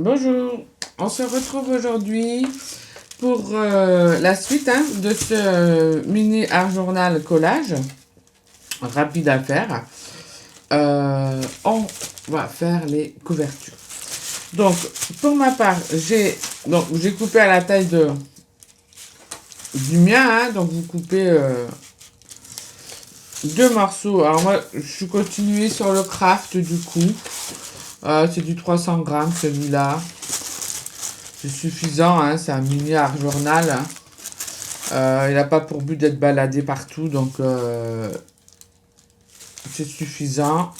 Bonjour, on se retrouve aujourd'hui pour la suite de ce mini art journal collage rapide à faire. On va faire les couvertures. Donc pour ma part, j'ai coupé à la taille du mien, donc vous coupez deux morceaux. Alors moi je suis continué sur le craft du coup. C'est du 300 grammes celui-là. C'est suffisant, c'est un mini art journal. Il n'a pas pour but d'être baladé partout, donc c'est suffisant.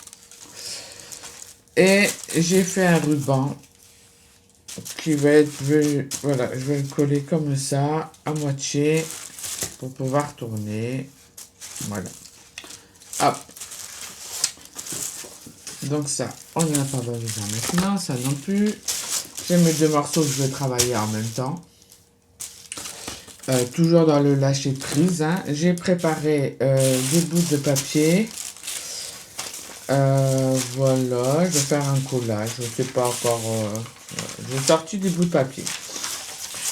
Et j'ai fait un ruban qui va être, voilà, je vais le coller comme ça, à moitié, pour pouvoir tourner. Voilà. Hop. Donc ça, on n'en a pas besoin maintenant, ça non plus. J'ai mes deux morceaux que je vais travailler en même temps. Toujours dans le lâcher prise. J'ai préparé des bouts de papier. Voilà, je vais faire un collage. Je ne sais pas encore. J'ai sorti des bouts de papier.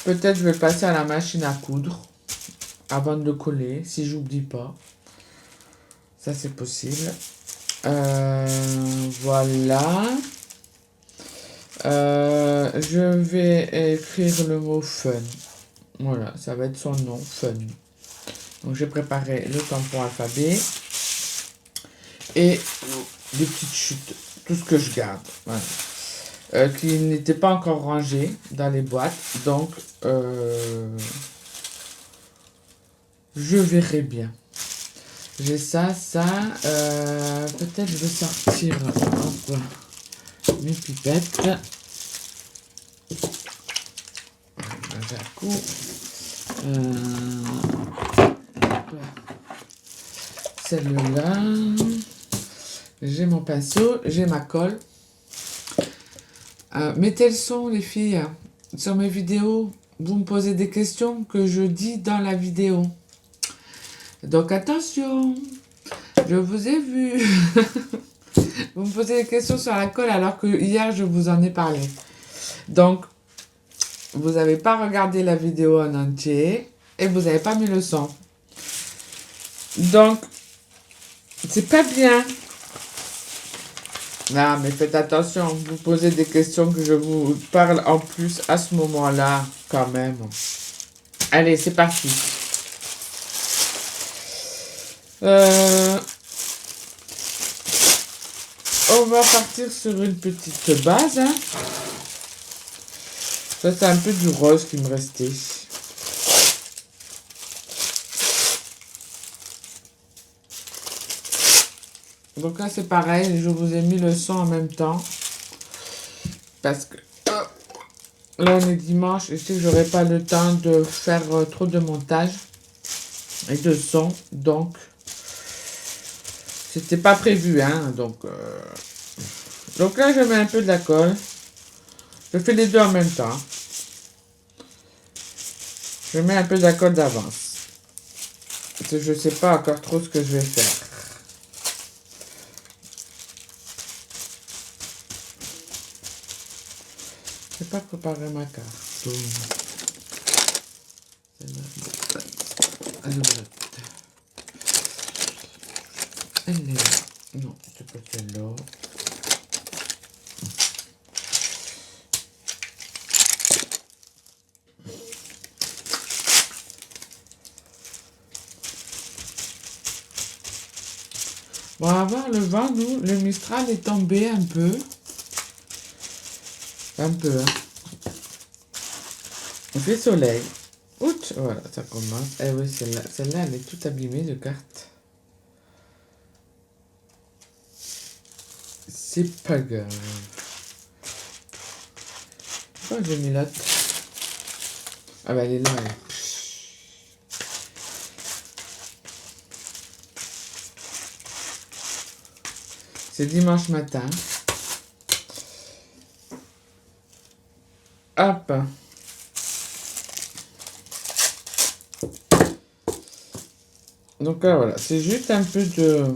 Peut-être je vais passer à la machine à coudre avant de le coller, si j'oublie pas. Ça, c'est possible. Voilà. Je vais écrire le mot fun. Voilà, ça va être son nom, fun. Donc j'ai préparé le tampon alphabet et des petites chutes, tout ce que je garde, voilà. Qui n'étaient pas encore rangés dans les boîtes, donc je verrai bien. J'ai ça, peut-être je vais sortir mes pipettes. J'ai un coup. Celle-là, j'ai mon pinceau, j'ai ma colle. Mettez le son, les filles, sur mes vidéos. Vous me posez des questions que je dis dans la vidéo. Donc attention, je vous ai vu. Vous me posez des questions sur la colle alors que hier je vous en ai parlé. Donc, vous n'avez pas regardé la vidéo en entier et vous n'avez pas mis le son. Donc, c'est pas bien. Non, mais faites attention, vous posez des questions que je vous parle en plus à ce moment-là, quand même. Allez, c'est parti. On va partir sur une petite base. Ça, c'est un peu du rose qui me restait. Donc là, c'est pareil, je vous ai mis le son en même temps. Parce que là, on est dimanche, je sais que j'aurai pas le temps de faire trop de montage et de son. Donc, c'était pas prévu, Donc là, je mets un peu de la colle. Je fais les deux en même temps. Je mets un peu de la colle d'avance. Parce que je sais pas encore trop ce que je vais faire. Je n'ai pas préparé ma carte. Elle est là. Non, c'est pas celle-là. Bon, on va voir le vent, nous. Le Mistral est tombé un peu. Un peu, Il fait soleil. Août, voilà, ça commence. Eh oui, celle-là, elle est toute abîmée de cartes. C'est pas grave. Pourquoi j'ai mis l'autre? Ah bah elle est là. C'est dimanche matin. Hop. Donc là, voilà, c'est juste un peu de...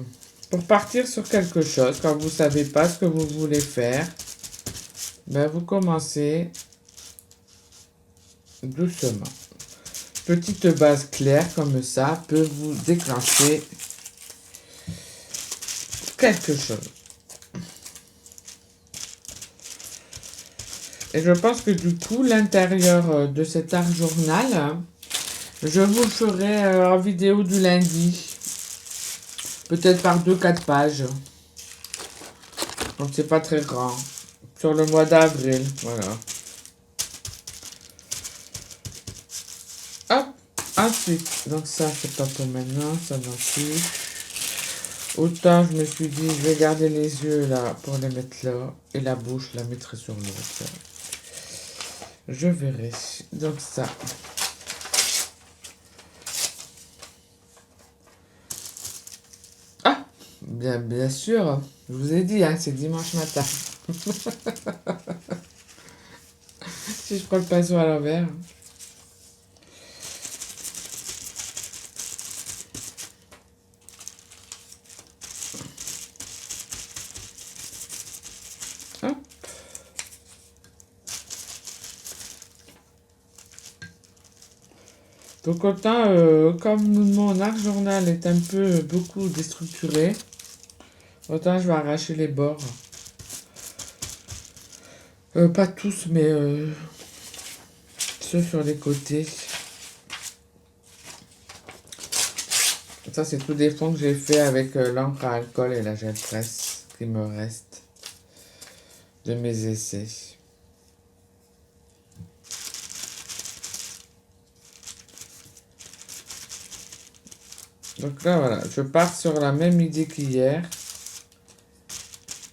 Pour partir sur quelque chose, quand vous savez pas ce que vous voulez faire. Ben, vous commencez doucement. Petite base claire comme ça peut vous déclencher quelque chose. Et je pense que du coup, l'intérieur de cet art journal, je vous le ferai en vidéo du lundi. Peut-être par 2-4 pages. Donc c'est pas très grand. Sur le mois d'avril, voilà. Hop, ensuite, donc ça c'est pas pour maintenant, ça non plus. Autant je me suis dit, je vais garder les yeux là pour les mettre là. Et la bouche, je la mettrai sur l'autre. Je verrai. Donc ça. Ah, bien sûr. Je vous ai dit, hein, c'est dimanche matin. Si je prends le pinceau à l'envers. Hop. Donc autant, comme mon art journal est un peu beaucoup déstructuré, autant je vais arracher les bords. Pas tous, mais ceux sur les côtés. Ça, c'est tout des fonds que j'ai fait avec l'encre à alcool et la gel presse qui me reste de mes essais. Donc là, voilà, je pars sur la même idée qu'hier.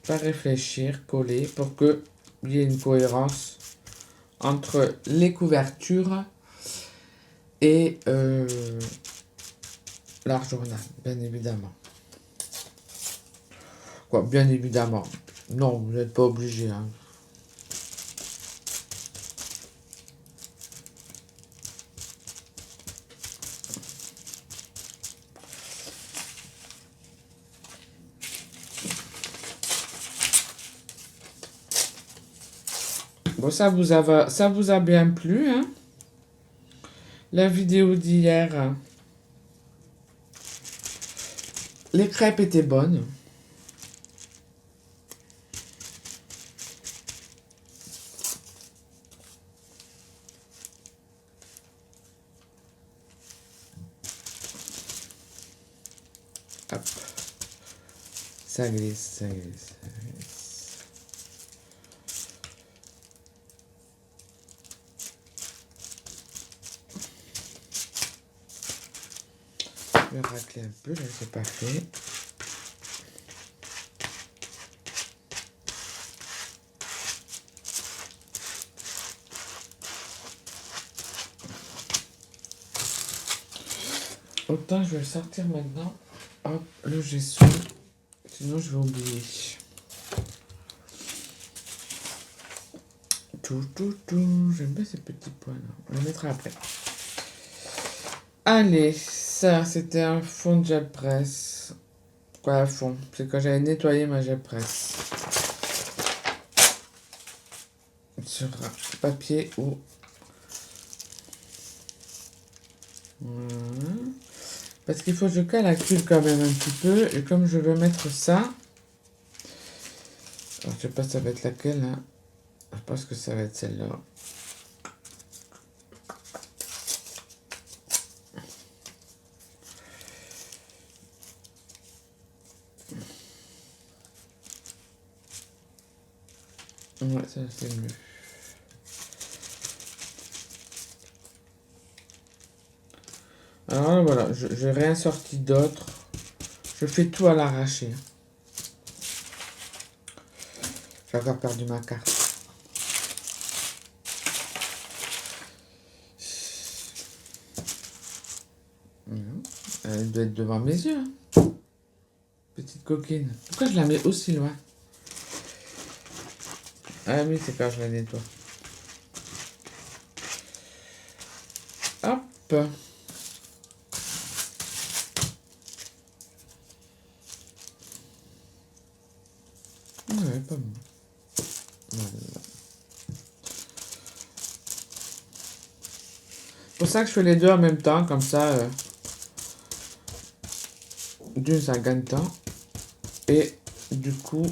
Pas réfléchir, coller, pour qu'il y ait une cohérence entre les couvertures et l'art journal, bien évidemment. Quoi, bien évidemment. Non, vous n'êtes pas obligé. Hein. Bon, ça vous a bien plu, hein? La vidéo d'hier. Les crêpes étaient bonnes. Hop. Ça glisse, ça glisse, ça glisse. Je vais racler un peu, là, c'est pas fait. Autant je vais le sortir maintenant. Hop, le gesso. Sinon, je vais oublier. J'aime bien ces petits points là. On les mettra après. Allez, ça, c'était un fond de gel presse. Quoi, un fond? C'est quand j'avais nettoyé ma gel presse. Sur un papier ou... Voilà. Parce qu'il faut que je calcule quand même un petit peu. Et comme je veux mettre ça... Alors, je sais pas ça va être laquelle, hein. Je pense que ça va être celle-là. Ouais, ça c'est mieux. Alors voilà, j'ai rien sorti d'autre. Je fais tout à l'arraché. J'ai encore perdu ma carte. Elle doit être devant mes yeux. Hein. Petite coquine. Pourquoi je la mets aussi loin? Ah oui, c'est quand je la nettoie. Hop. Ouais, pas mal. Voilà. ça que je fais les deux en même temps, comme ça, d'une, ça gagne temps. Et du coup,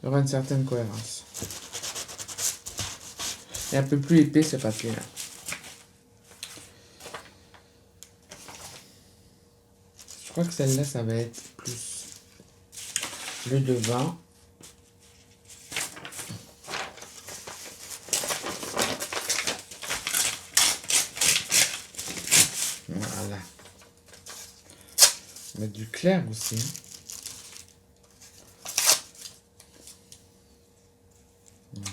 il y aura une certaine cohérence. Et un peu plus épais ce papier là. Je crois que celle-là, ça va être plus le devant. Voilà. Mettre du clair aussi. Voilà.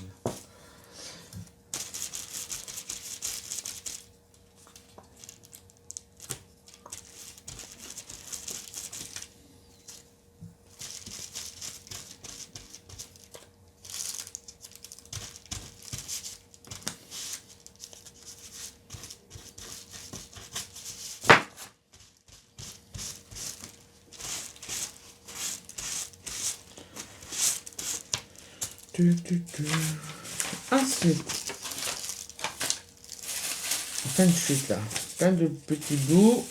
Ensuite, fin de chute là, plein de petits bouts.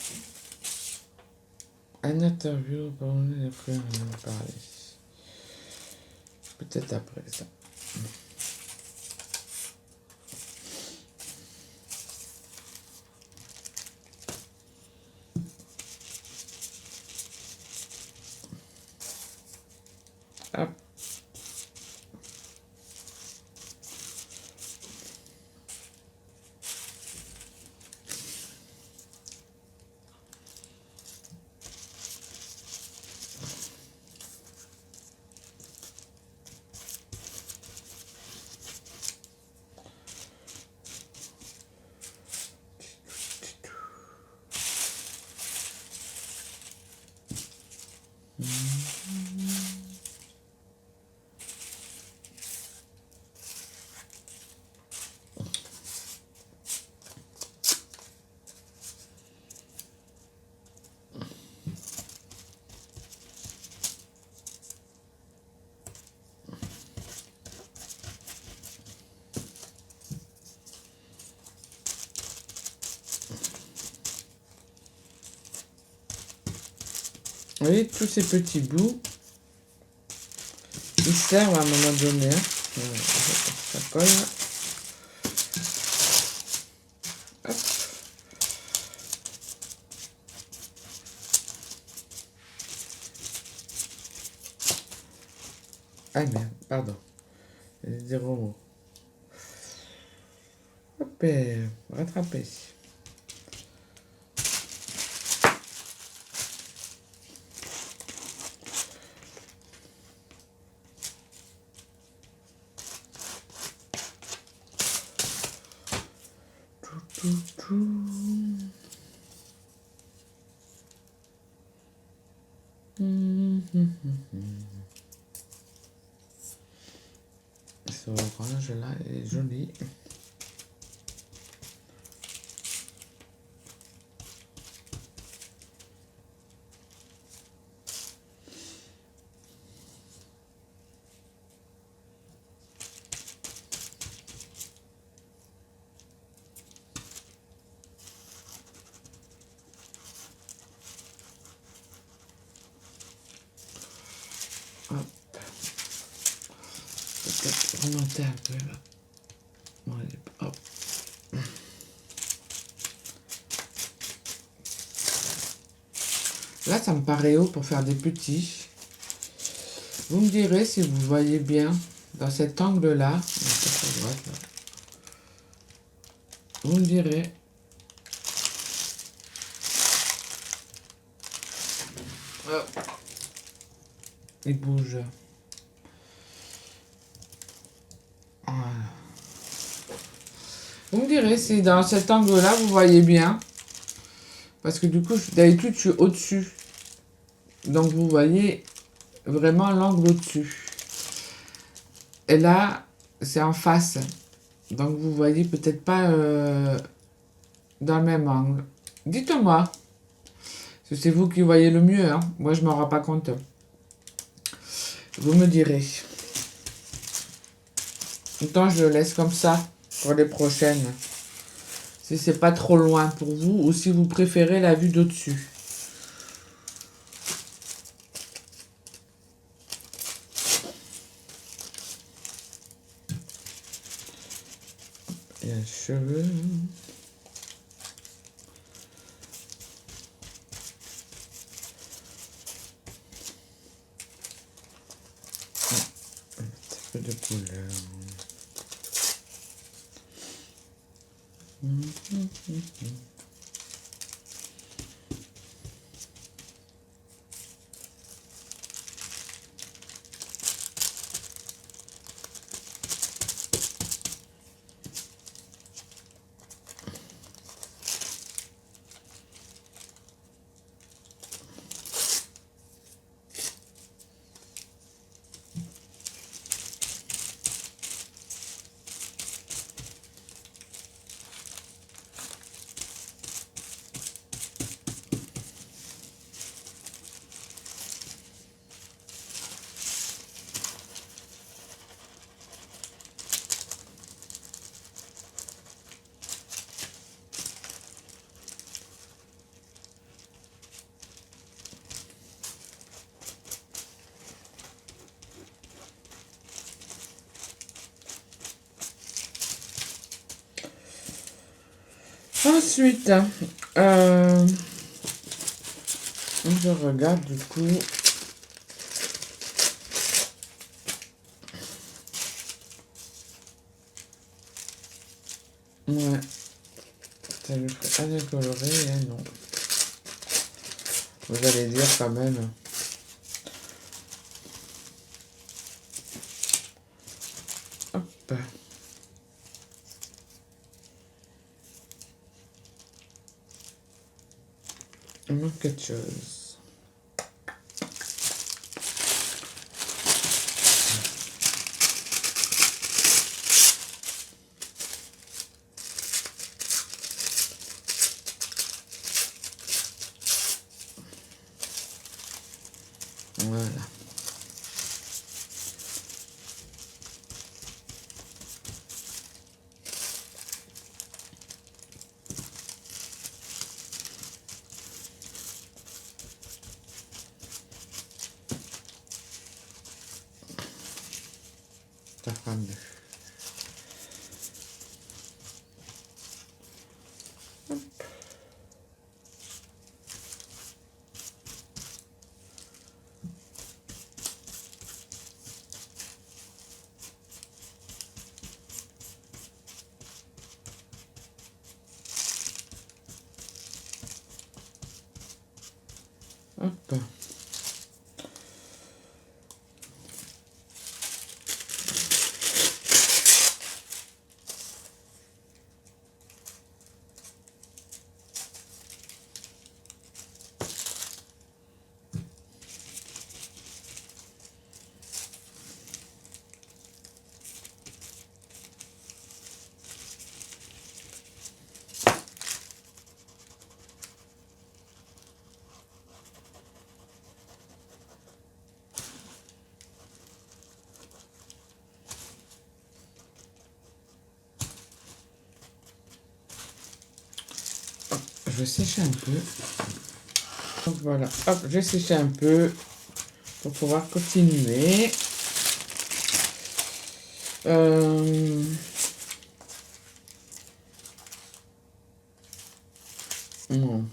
Un interview pour les frères parler. Peut-être après ça. Hop. Vous voyez, tous ces petits bouts, ils servent à un moment donné. Hein. Ça colle. Hop. Ah merde, pardon. Des mots. Hop, rattraper. Ce orange là est joli. Peut-être remonter un peu là. Bon, allez, hop. Là, ça me paraît haut pour faire des petits. Vous me direz si vous voyez bien dans cet angle-là. Vous me direz. Il bouge. Voilà. Vous me direz si dans cet angle-là, vous voyez bien. Parce que du coup, d'habitude, je suis au-dessus. Donc, vous voyez vraiment l'angle au-dessus. Et là, c'est en face. Donc, vous voyez peut-être pas dans le même angle. Dites-moi. C'est vous qui voyez le mieux. Hein. Moi, je ne m'en rends pas compte. Vous me direz. Autant je le laisse comme ça pour les prochaines. Si c'est pas trop loin pour vous ou si vous préférez la vue d'au-dessus. Il y a les cheveux. Un petit peu de couleur. Ensuite, je regarde du coup. Ouais, ça lui ferait un coloré, hein, non. Vous allez dire quand même. Hop. Il manque quelque chose. Voilà. Ça fera mieux. Hop. Je vais sécher un peu. Donc voilà, hop, je vais sécher un peu pour pouvoir continuer. Non.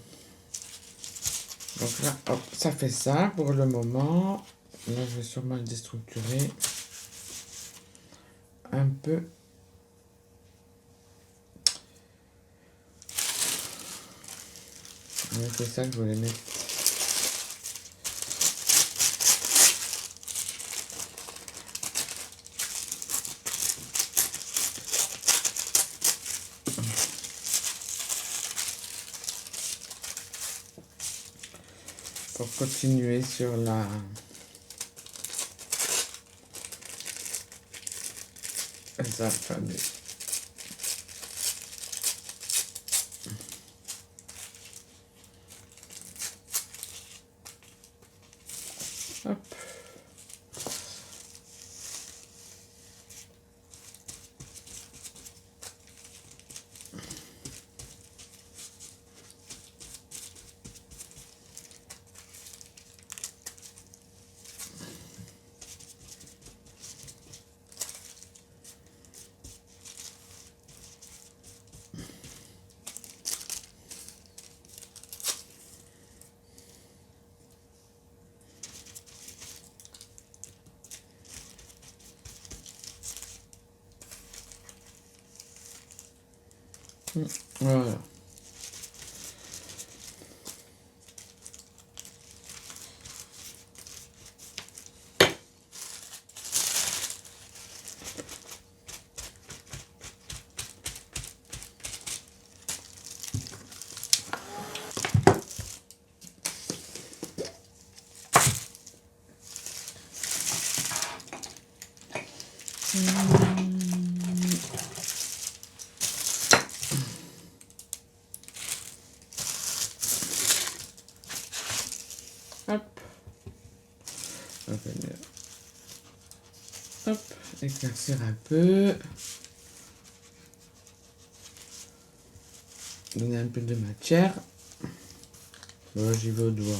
Donc là, hop, ça fait ça pour le moment. Là, je vais sûrement le déstructurer un peu. Ouais, c'est ça que je voulais mettre. Pour continuer sur la... alphabet. Hop. Voilà. Hop. On va venir. Hop. Éclaircir un peu. Donner un peu de matière. Bon, j'y vais au doigt.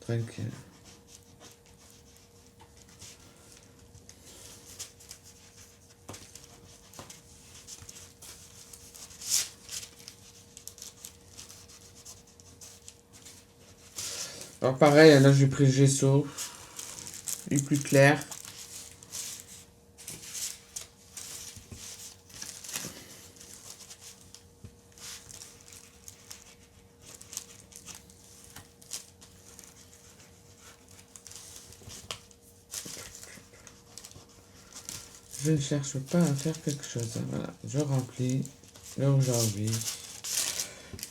Tranquille. Alors pareil, là j'ai pris le gesso. Il est plus clair. Je ne cherche pas à faire quelque chose. Voilà, je remplis là où j'ai envie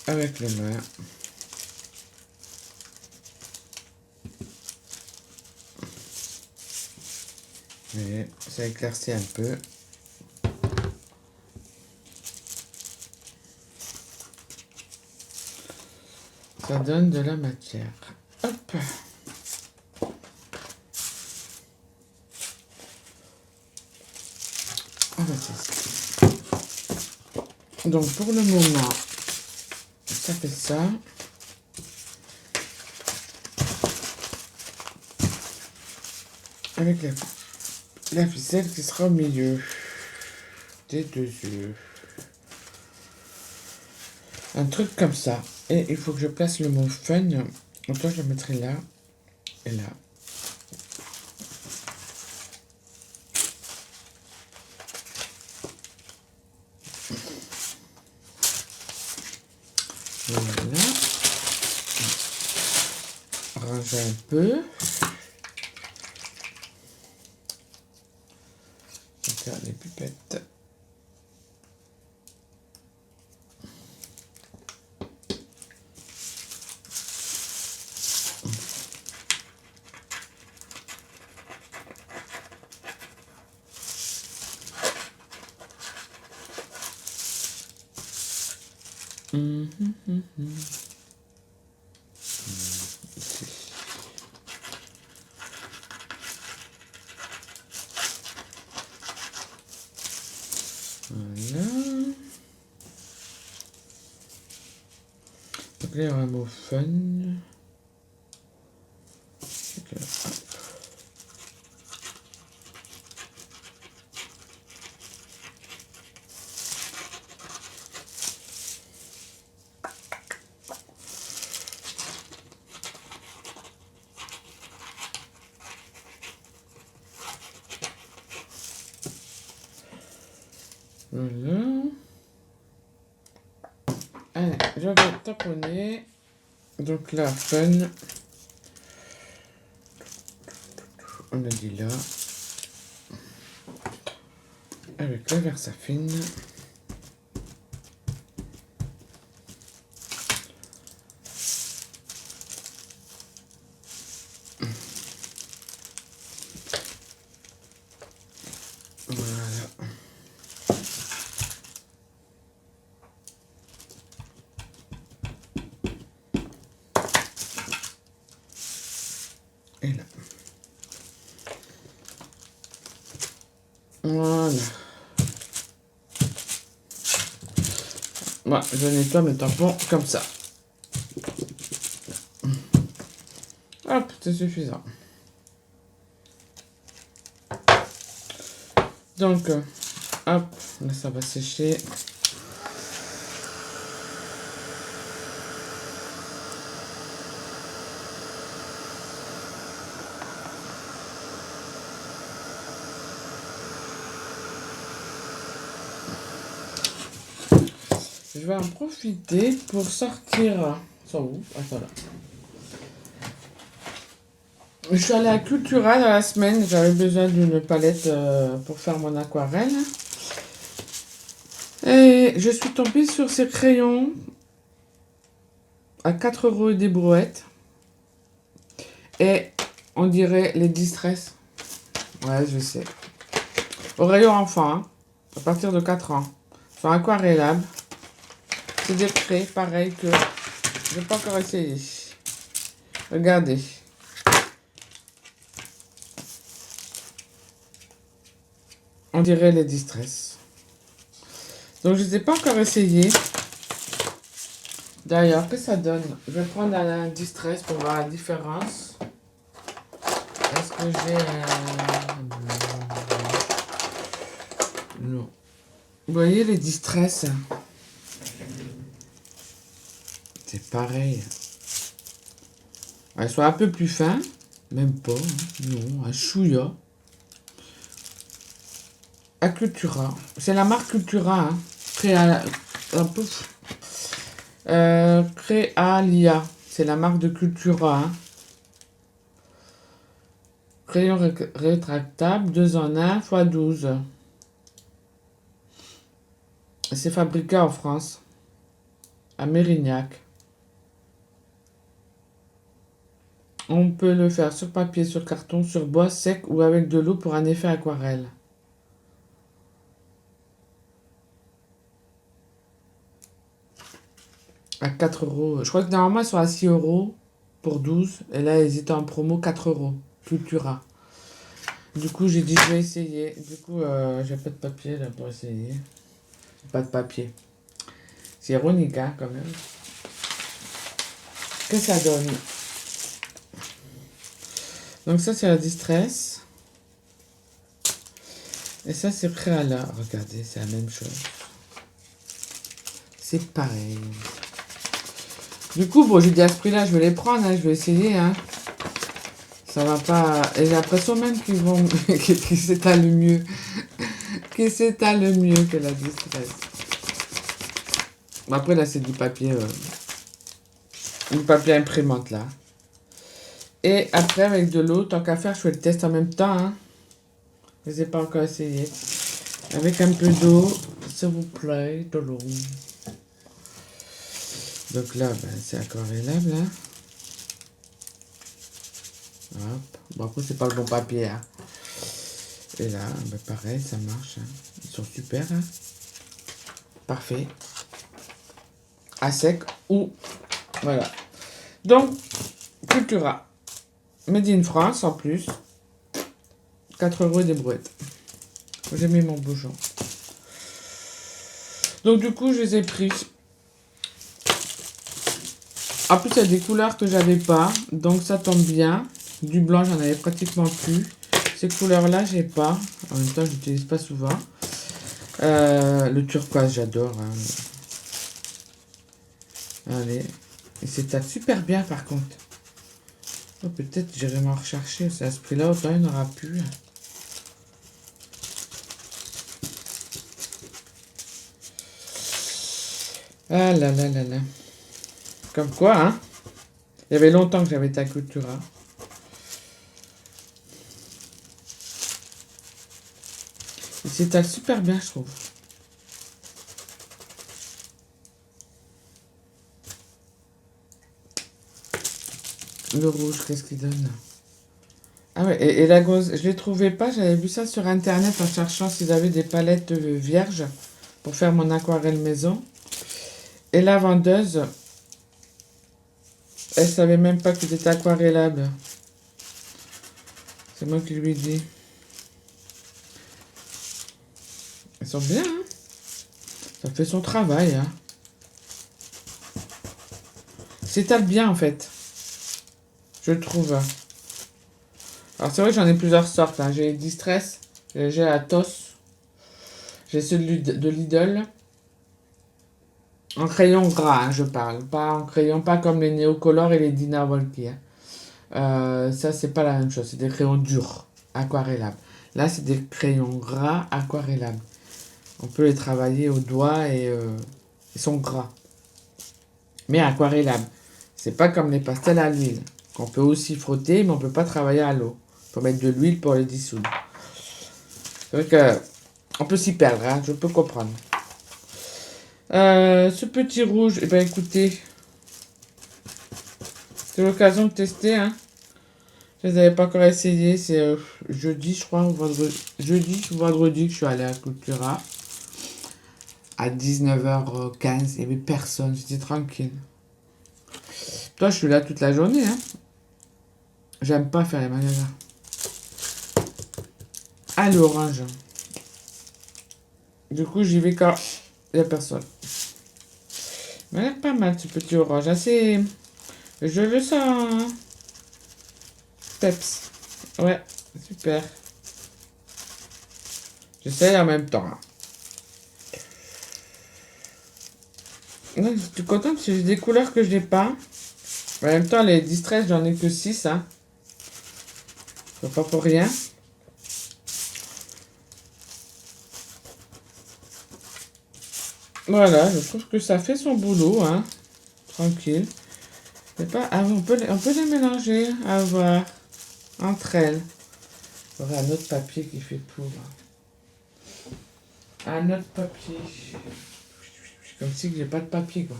avec les mains. Et ça éclaircit un peu. Ça donne de la matière. Hop. On va tester. Donc pour le moment, ça fait ça. Avec la ficelle qui sera au milieu des deux yeux. Un truc comme ça. Et il faut que je place le mot fun. Donc là, je le mettrai là et là. Voilà. Ranger un peu. Faire les pipettes. Voilà. Donc là, il y aura un mot fun. Okay. Voilà. Allez, je vais taponner. Donc là, fun. On a dit là. Avec la Versafine. Voilà. Et là. Voilà. Voilà, je nettoie mes tampons comme ça. Hop, c'est suffisant. Donc, hop, là ça va sécher. Je vais en profiter pour sortir... Ils sont où? Attends là. Je suis allée à Cultura dans la semaine. J'avais besoin d'une palette pour faire mon aquarelle. Et je suis tombée sur ces crayons à 4 € et des brouettes. Et on dirait les Distress. Ouais, je sais. Au rayon enfant, hein, à partir de 4 ans. Sont aquarellables. C'est des craies, pareil que... Je n'ai pas encore essayé. Regardez. On dirait les Distress. Donc, je ne les ai pas encore essayé. D'ailleurs, qu'est-ce que ça donne? Je vais prendre un Distress pour voir la différence. Est-ce que j'ai un... Non. Vous voyez les Distress? C'est pareil. Elles sont un peu plus fins. Même pas. Hein. Non, un chouïa. À Cultura. C'est la marque Cultura. Hein. Créalia. C'est la marque de Cultura. Hein. Crayon rétractable, 2 en 1, x 12. C'est fabriqué en France. À Mérignac. On peut le faire sur papier, sur carton, sur bois sec ou avec de l'eau pour un effet aquarelle. À 4 €. Je crois que normalement, ils sont à 6 € pour 12. Et là, ils étaient en promo 4 €. Cultura. Du coup, j'ai dit, je vais essayer. Du coup, j'ai pas de papier là pour essayer. Pas de papier. C'est ironique, hein, quand même. Qu'est-ce que ça donne? Donc ça, c'est la Distress. Et ça, c'est Créala. Regardez, c'est la même chose. C'est pareil. Du coup, bon, j'ai dit à ce prix-là, je vais les prendre, hein, je vais essayer. Hein. Ça va pas... Et j'ai l'impression même qu'ils vont... qu'ils s'étalent mieux. Qu'ils s'étalent mieux que la Distress. Bon, après, là, c'est du papier... du papier imprimante, là. Et après, avec de l'eau, tant qu'à faire, je fais le test en même temps. Hein. Je ne les ai pas encore essayé. Avec un peu d'eau, s'il vous plaît, de l'eau. Donc là, ben, c'est aquarellable. Hein. Hop. Bon, après, c'est pas le bon papier. Hein. Et là, ben, pareil, ça marche. Hein. Ils sont super. Hein. Parfait. À sec ou... Voilà. Donc, Cultura. Made in France en plus. 4 € et des brouettes. J'ai mis mon bouchon. Donc du coup, je les ai pris. En plus, il y a des couleurs que j'avais pas. Donc ça tombe bien. Du blanc, j'en avais pratiquement plus. Ces couleurs-là, j'ai pas. En même temps, je n'utilise pas souvent. Le turquoise, j'adore. Hein. Allez. Et c'est ça super bien par contre. Oh, peut-être j'irai m'en rechercher. C'est à ce prix-là, autant il n'y en aura plus. Ah là là là là. Comme quoi, hein. Il y avait longtemps que j'avais été à Cultura. Il s'étale super bien, je trouve. Le rouge, qu'est-ce qu'il donne? Ah ouais, et la gauze, je les trouvais pas. J'avais vu ça sur internet en cherchant s'ils avaient des palettes vierges pour faire mon aquarelle maison. Et la vendeuse, elle savait même pas que c'était aquarellable. C'est moi qui lui ai dit. Elles sont bien, hein. Ça fait son travail, hein. S'étale bien, en fait. Je trouve. Alors, c'est vrai que j'en ai plusieurs sortes. Hein. J'ai Distress, j'ai Athos, j'ai celui de Lidl. En crayon gras, hein, je parle. Pas en crayon, pas comme les Néocolor et les Dina Volki. Hein. Ça, c'est pas la même chose. C'est des crayons durs, aquarellables. Là, c'est des crayons gras, aquarellables. On peut les travailler au doigt et Ils sont gras. Mais aquarellables. C'est pas comme les pastels à l'huile. Qu'on peut aussi frotter, mais on peut pas travailler à l'eau. Il faut mettre de l'huile pour les dissoudre. C'est vrai que on peut s'y perdre, hein, je peux comprendre. Ce petit rouge, eh ben écoutez, c'est l'occasion de tester, hein. Je les avais pas encore essayé, c'est jeudi, je crois, ou vendredi. Jeudi ou vendredi que je suis allée à Cultura. À 19h15, il n'y avait personne, j'étais tranquille. Toi, je suis là toute la journée, hein. J'aime pas faire les magasins. Ah, l'orange. Du coup, j'y vais quand il n'y a personne. Il m'a l'air pas mal ce petit orange. Assez. Je le sens. Hein. Peps. Ouais, super. J'essaye en même temps. Ouais, je suis contente parce que j'ai des couleurs que je n'ai pas. En même temps, les distress, j'en ai que 6. Hein. C'est pas pour rien. Voilà, je trouve que ça fait son boulot. Hein. Tranquille. C'est pas... Ah, on peut les mélanger. À voir. Entre elles. Il y aurait un autre papier qui fait pour. Un autre papier. Comme si j'ai pas de papier, quoi.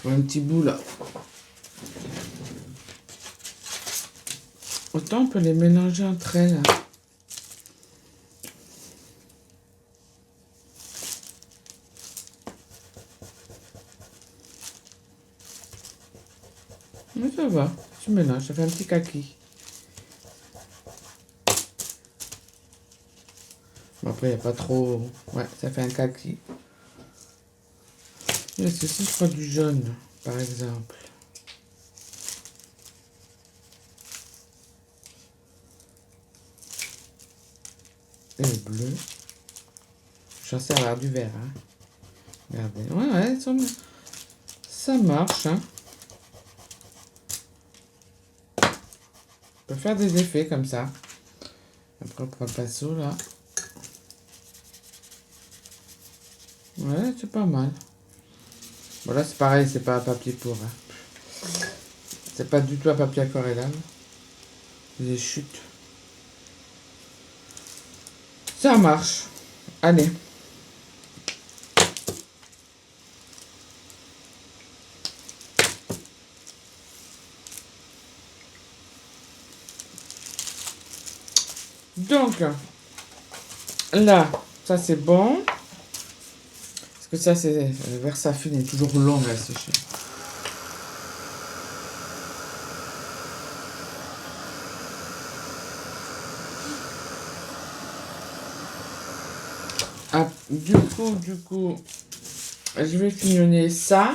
Pour un petit bout, là. Autant on peut les mélanger entre elles. Mais ça va, tu mélanges, ça fait un petit kaki. Bon, après, il n'y a pas trop... Ouais, ça fait un kaki. Mais ceci, je crois, du jaune, par exemple. Et le bleu. J'en sais avoir du vert, hein. Regardez. Ouais, ça marche, hein. On peut faire des effets comme ça. Après, on prend le pinceau, là. Ouais, c'est pas mal. Bon, là, c'est pareil, c'est pas un papier pour. Hein. C'est pas du tout un papier aquarellable. Des chutes. Ça marche. Allez. Donc, là, ça c'est bon. Parce que ça, c'est le Versafine est toujours long à sécher. Ah, du coup, je vais fignonner ça.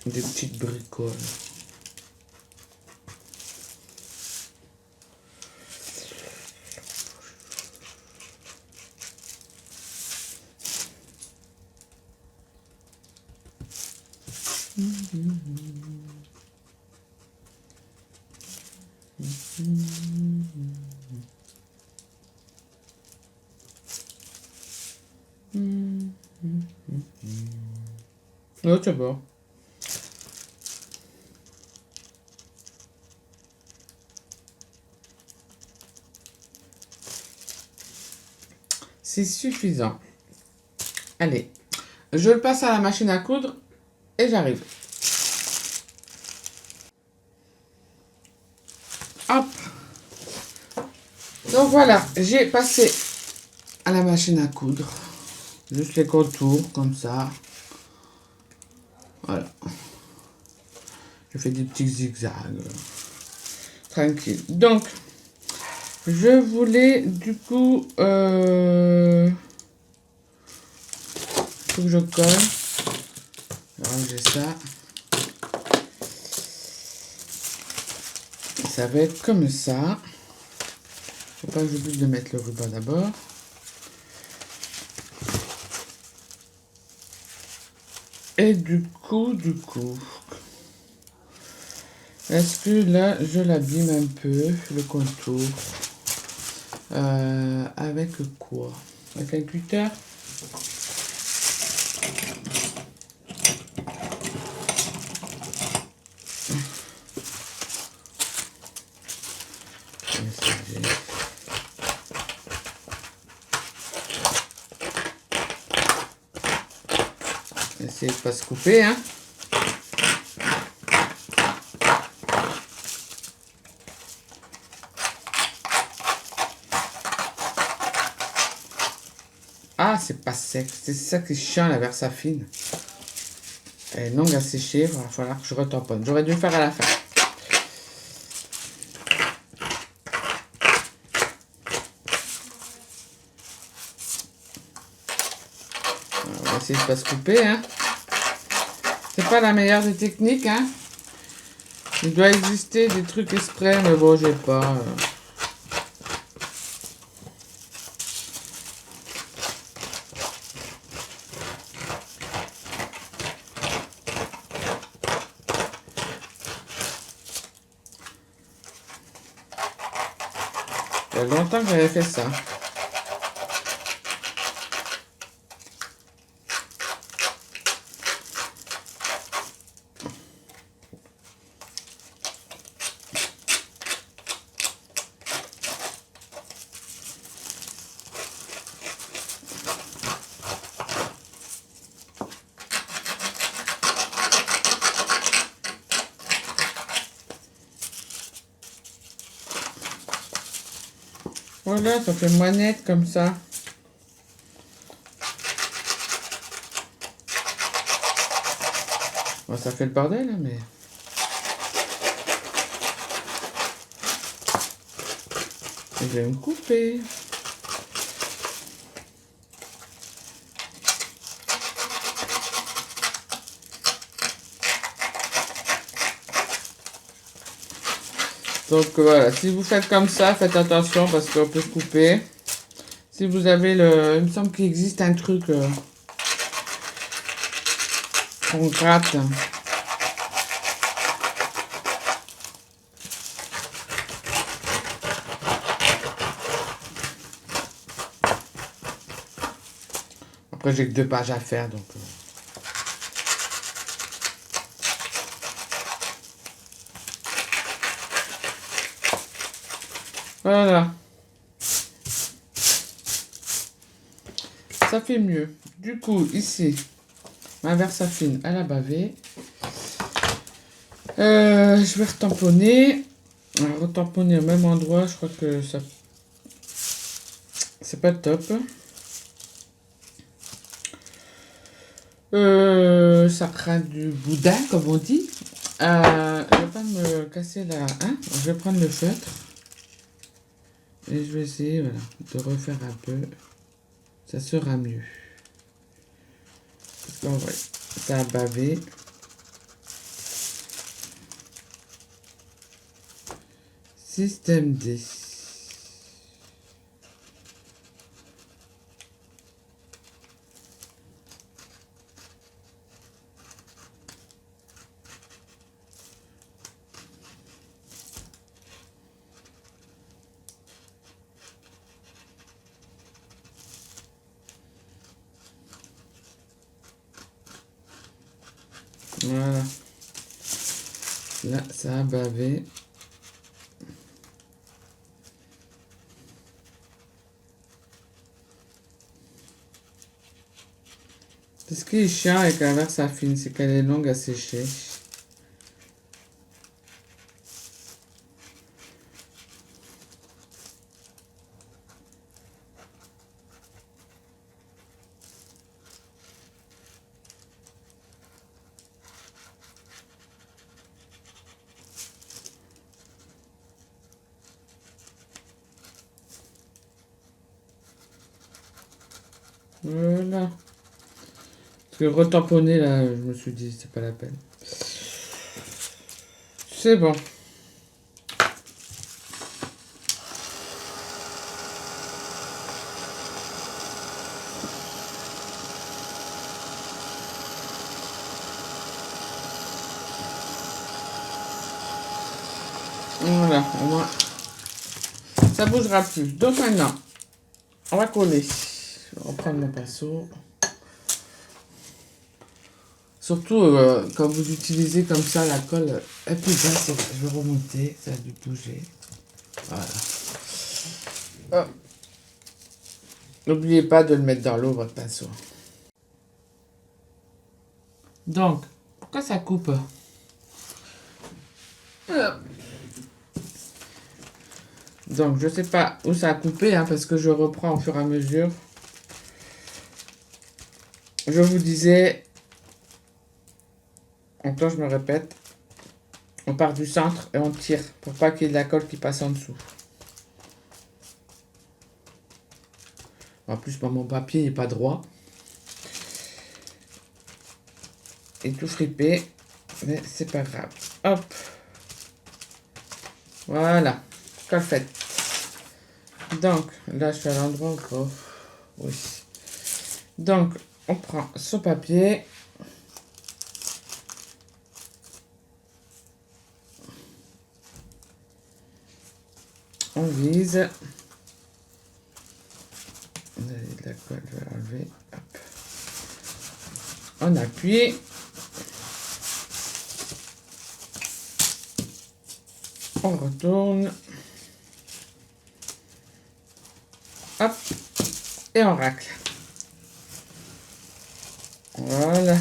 Des petites bricoles. Oh, c'est bon. C'est suffisant. Allez, je le passe à la machine à coudre et j'arrive. Hop. Donc voilà, j'ai passé à la machine à coudre. Juste les contours, comme ça. Voilà. Je fais des petits zigzags. Tranquille. Donc, je voulais du coup Faut que je colle. Alors j'ai ça. Ça va être comme ça. Faut pas que j'oublie de mettre le ruban d'abord. Et du coup, est-ce que là, je l'abîme un peu, le contour, avec quoi? Avec un cutter? Essayez de pas se couper, hein. Ah, c'est pas sec. C'est ça qui est chiant, la Versafine. Elle est longue à sécher. Il va falloir que je retamponne. J'aurais dû le faire à la fin. On va essayer de pas se couper, hein. C'est pas la meilleure des techniques, hein. Il doit exister des trucs exprès, mais bon, j'ai pas. Il y a longtemps que j'avais fait ça. Voilà, ça fait moins net comme ça. Bon, ça fait le bordel, hein, mais... Je vais me couper. Donc voilà, si vous faites comme ça, faites attention parce qu'on peut se couper. Si vous avez le... Il me semble qu'il existe un truc qu'on gratte. Après, j'ai que 2 pages à faire, donc... Voilà. Ça fait mieux. Du coup, ici, ma Versafine, elle a bavé. Je vais retamponner. Alors, retamponner au même endroit, je crois que ça... C'est pas top. Ça craint du boudin, comme on dit. Je vais pas me casser la... Hein, je vais prendre le feutre. Et je vais essayer, voilà, de refaire un peu. Ça sera mieux. Parce qu'en vrai, ça a bavé. Système D. Voilà. Là, ça a bavé. Ce qui est chiant avec la Versafine, c'est qu'elle est longue à sécher. Voilà. Parce que retamponner, là, je me suis dit, c'est pas la peine. C'est bon. Voilà, au moins, ça bougera plus. Donc maintenant, on va coller. Je vais reprendre mon pinceau. Surtout quand vous utilisez comme ça la colle, elle peut basse. Je vais remonter, ça a dû bouger. Voilà. Hop. N'oubliez pas de le mettre dans l'eau, votre pinceau. Donc, pourquoi ça coupe? Donc, je sais pas où ça a coupé, hein, parce que je reprends au fur et à mesure. Je vous disais, encore je me répète, on part du centre et on tire pour pas qu'il y ait de la colle qui passe en dessous. En plus, mon papier n'est pas droit. Et tout fripé, mais c'est pas grave. Hop. Voilà. Colle faite. Donc, là, je suis à l'endroit encore. Oui. Donc, on prend ce papier. On vise. La colle, je vais l'enlever. Hop. On appuie. On retourne. Hop. Et on racle. Voilà.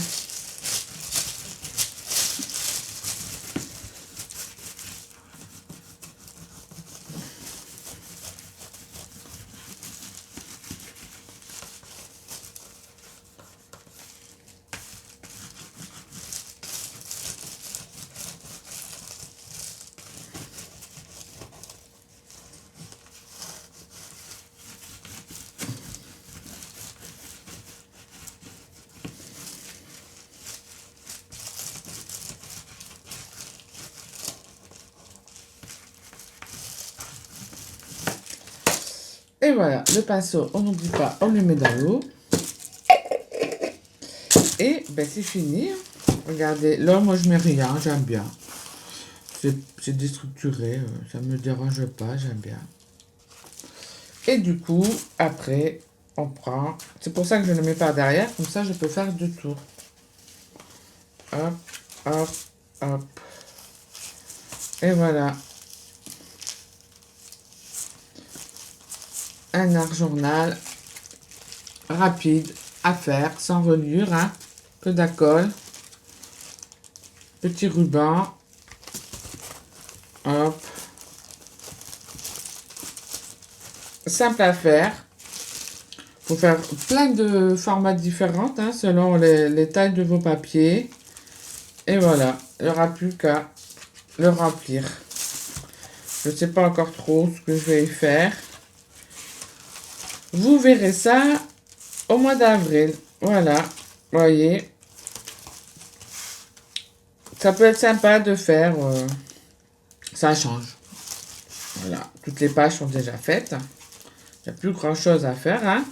Et voilà, le pinceau, on n'oublie pas, on le met dans l'eau. Et ben c'est fini. Regardez, là moi je mets rien, j'aime bien. C'est déstructuré, ça me dérange pas, j'aime bien. Et du coup, après, on prend... C'est pour ça que je ne le mets pas derrière, comme ça je peux faire deux tours. Hop, hop, hop. Et voilà. Un art journal rapide à faire, sans reliure, hein. Que d'accord. Petit ruban. Hop. Simple à faire. Faut faire plein de formats différents, hein, selon les tailles de vos papiers. Et voilà, il n'y aura plus qu'à le remplir. Je ne sais pas encore trop ce que je vais y faire. Vous verrez ça au mois d'avril. Voilà, voyez. Ça peut être sympa de faire. Ça change. Voilà, toutes les pages sont déjà faites. Il n'y a plus grand chose à faire, hein.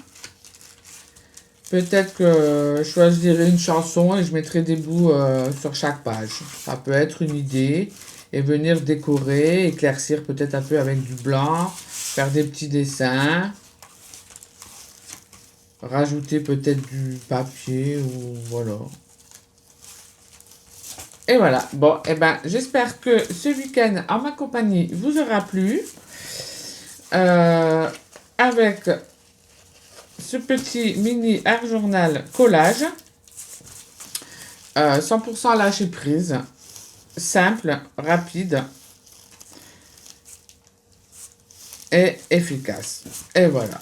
Peut-être que je choisirai une chanson et je mettrai des bouts sur chaque page. Ça peut être une idée. Et venir décorer, éclaircir peut-être un peu avec du blanc. Faire des petits dessins. Rajouter peut-être du papier ou voilà. Et voilà. Bon, et ben j'espère que ce week-end en ma compagnie vous aura plu. Avec ce petit mini art journal collage. 100% lâcher prise. Simple, rapide et efficace. Et voilà.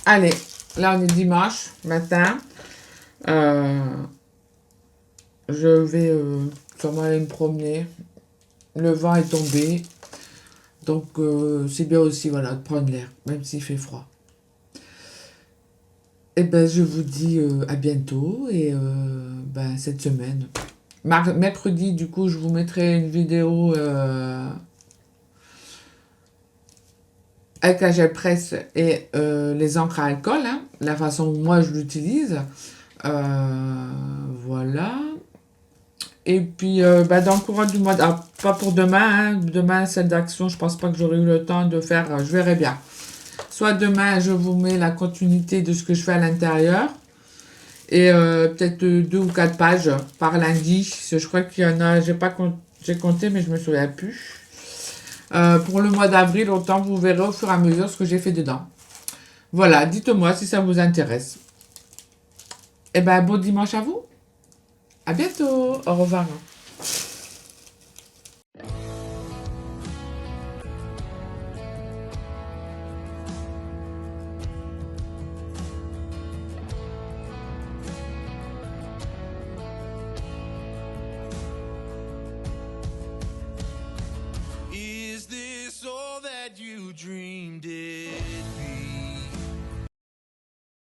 Allez, là on est dimanche matin. Je vais sûrement aller me promener. Le vent est tombé. Donc c'est bien aussi voilà, de prendre l'air, même s'il fait froid. Et ben, je vous dis à bientôt et ben, cette semaine. Mercredi, du coup, je vous mettrai une vidéo avec la gel presse et les encres à alcool, hein, la façon dont moi je l'utilise. Voilà. Et puis, bah, dans le courant du mois, pas pour demain, hein. Demain, celle d'action, je pense pas que j'aurai eu le temps de faire, je verrai bien. Soit demain, je vous mets la continuité de ce que je fais à l'intérieur, et peut-être 2 ou 4 pages par lundi. Je crois qu'il y en a, j'ai compté, mais je me souviens plus. Pour le mois d'avril, autant vous verrez au fur et à mesure ce que j'ai fait dedans. Voilà, dites-moi si ça vous intéresse. Et ben, bon dimanche à vous. À bientôt. Au revoir.